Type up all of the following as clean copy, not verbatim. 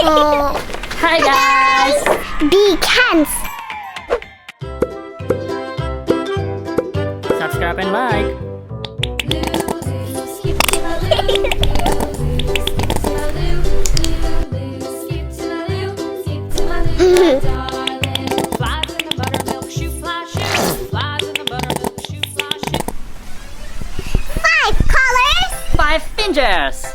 Hi guys! Be cans. Subscribe and like. Five colors. 5 fingers.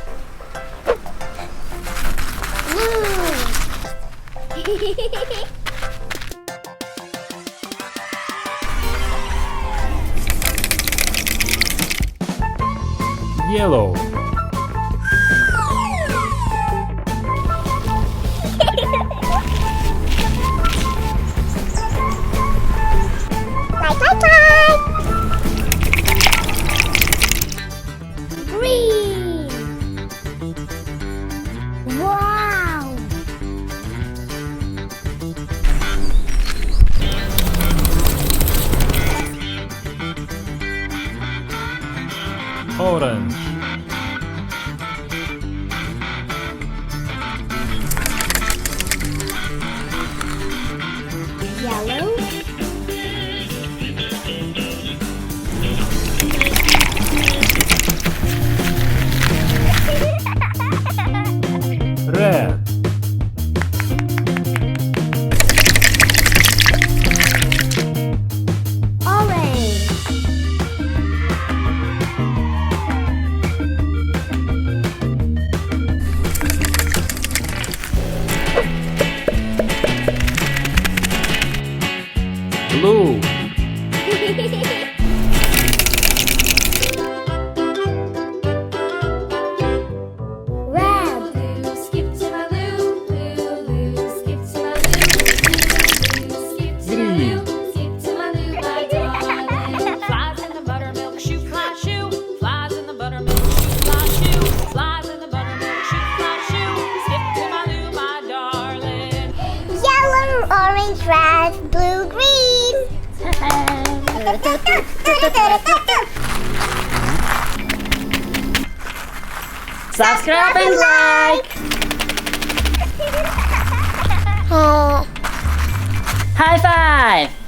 Yellow. Bye. Green. Wow. Orange. Yellow. Red. Orange. Blue. Red. Green. Yellow, orange, red, blue, green. Subscribe and like. High five!